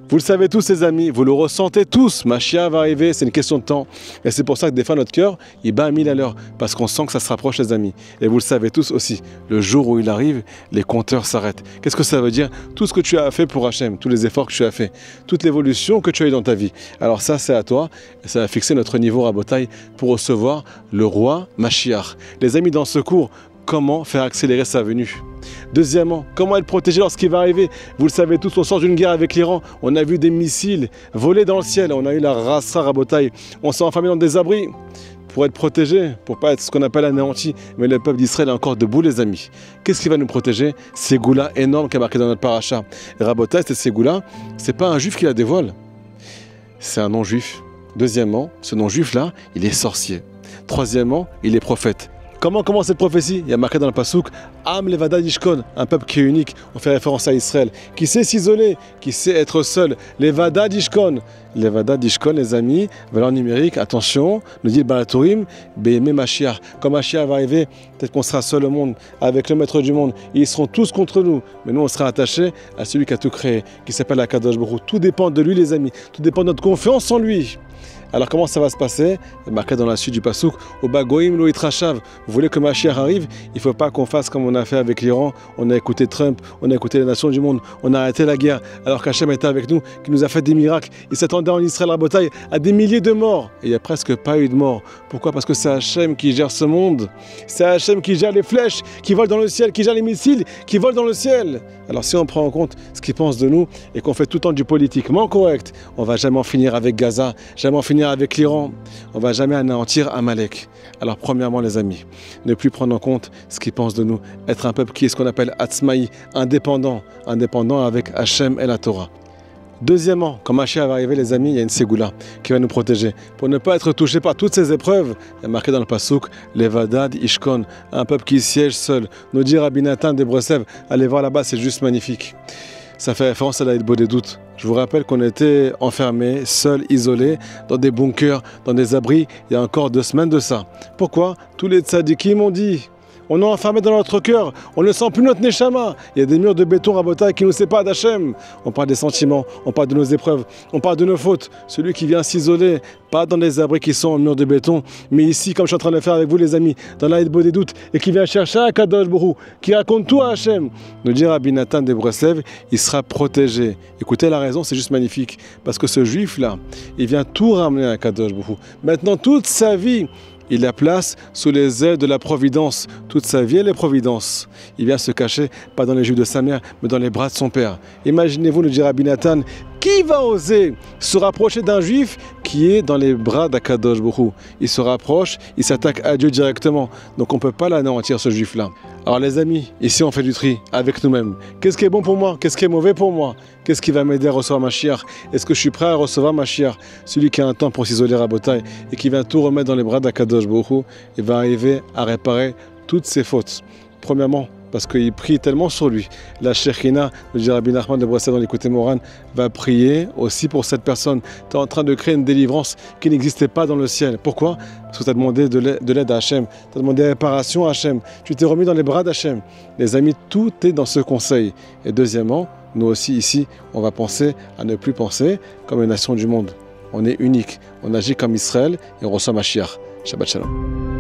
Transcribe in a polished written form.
Vous le savez tous, les amis, vous le ressentez tous. Mashiach va arriver, c'est une question de temps. Et c'est pour ça que des fois, notre cœur, il bat à 1000 à l'heure. Parce qu'on sent que ça se rapproche, les amis. Et vous le savez tous aussi, le jour où il arrive, les compteurs s'arrêtent. Qu'est-ce que ça veut dire? Tout ce que tu as fait pour Hachem, tous les efforts que tu as fait, toute l'évolution que tu as eu dans ta vie. Alors ça, c'est à toi. Et ça va fixer notre niveau rabotaille pour recevoir le roi Mashiach. Les amis, dans ce cours, comment faire accélérer sa venue? Deuxièmement, comment être protégé lorsqu'il va arriver? Vous le savez tous, on sort d'une guerre avec l'Iran. On a vu des missiles voler dans le ciel. On a eu la Rassa Rabotaille. On s'est enfermé dans des abris pour être protégé, pour ne pas être ce qu'on appelle anéanti. Mais le peuple d'Israël est encore debout, les amis. Qu'est-ce qui va nous protéger? Ces goûts-là énormes qui est marqué dans notre paracha. Rabotaille, c'est ces goûts-là. Ce n'est pas un juif qui la dévoile. C'est un non-juif. Deuxièmement, ce non-juif-là, il est sorcier. Troisièmement, il est prophète. Comment commence cette prophétie? Il y a marqué dans le Passouk Am Levada Yishkon, un peuple qui est unique. On fait référence à Israël, qui sait s'isoler, qui sait être seul. Levada Yishkon. Levada Yishkon, les amis, valeur numérique, attention, nous dit le Balatourim, Béhémé Mashiach. Quand Mashiach va arriver, peut-être qu'on sera seul au monde, avec le maître du monde. Ils seront tous contre nous, mais nous on sera attachés à celui qui a tout créé, qui s'appelle Akadosh Baruch Hu. Tout dépend de lui, les amis. Tout dépend de notre confiance en lui. Alors comment ça va se passer? Marqué dans la suite du Passouk, au Bagoïm lo itrashav. Vous voulez que Mashiach arrive? Il ne faut pas qu'on fasse comme on a fait avec l'Iran. On a écouté Trump, on a écouté les nations du monde, on a arrêté la guerre. Alors qu'Hachem était avec nous, qui nous a fait des miracles. Il s'attendait en Israël à Rabotaille à des milliers de morts. Et il n'y a presque pas eu de morts. Pourquoi? Parce que c'est Hachem qui gère ce monde. C'est Hachem qui gère les flèches qui volent dans le ciel, qui gère les missiles qui volent dans le ciel. Alors si on prend en compte ce qu'ils pensent de nous et qu'on fait tout le temps du politiquement correct, on ne va jamais en finir avec Gaza, jamais en finir avec l'Iran, on ne va jamais anéantir Amalek. Alors premièrement les amis, ne plus prendre en compte ce qu'ils pensent de nous, être un peuple qui est ce qu'on appelle Atzmaï, indépendant avec Hachem et la Torah. Deuxièmement, quand Mashiach va arriver les amis, il y a une ségoula qui va nous protéger. Pour ne pas être touché par toutes ces épreuves, il y a marqué dans le Passouk, Levadad Ishkon, un peuple qui siège seul. Nous dit Rabbi Nathan de Breslev, allez voir là-bas, c'est juste magnifique. Ça fait référence à la Hilbo des doutes. Je vous rappelle qu'on était enfermés, seuls, isolés, dans des bunkers, dans des abris, il y a encore 2 semaines de ça. Pourquoi? Tous les tzadikim m'ont dit. On est enfermé dans notre cœur, on ne sent plus notre neshama. Il y a des murs de béton rabotaille qui nous séparent d'Hachem. On parle des sentiments, on parle de nos épreuves, on parle de nos fautes. Celui qui vient s'isoler, pas dans des abris qui sont en murs de béton, mais ici, comme je suis en train de le faire avec vous les amis, dans la Hilbo des doutes, et qui vient chercher un Kadosh Baruch Hu, qui raconte tout à Hachem. Nous dit Rabbi Nathan de Breslev, il sera protégé. Écoutez la raison, c'est juste magnifique. Parce que ce juif-là, il vient tout ramener à Kadosh Baruch Hu. Maintenant, toute sa vie, il la place sous les ailes de la providence. Toute sa vie, elle est providence. Il vient se cacher, pas dans les jus de sa mère, mais dans les bras de son père. Imaginez-vous, nous dit Rabbi Nathan, qui va oser se rapprocher d'un juif qui est dans les bras d'Akadosh Baruch Hu? Il se rapproche, il s'attaque à Dieu directement. Donc on ne peut pas l'anéantir, ce juif-là. Alors les amis, ici on fait du tri avec nous-mêmes. Qu'est-ce qui est bon pour moi? Qu'est-ce qui est mauvais pour moi? Qu'est-ce qui va m'aider à recevoir Mashiach? Est-ce que je suis prêt à recevoir Mashiach? Celui qui a un temps pour s'isoler à Rabotaille et qui vient tout remettre dans les bras d'Akadosh Baruch Hu, il va arriver à réparer toutes ses fautes. Premièrement, parce qu'il prie tellement sur lui. La Shekhinah, le dit Rabbi Nachman de Breslev dans l'Écouté Moran, va prier aussi pour cette personne. Tu es en train de créer une délivrance qui n'existait pas dans le ciel. Pourquoi? Parce que tu as demandé de l'aide à Hachem. Tu as demandé réparation à Hachem. Tu t'es remis dans les bras d'Hachem. Les amis, tout est dans ce conseil. Et deuxièmement, nous aussi ici, on va penser à ne plus penser comme une nation du monde. On est unique. On agit comme Israël et on reçoit Mashiach. Shabbat Shalom.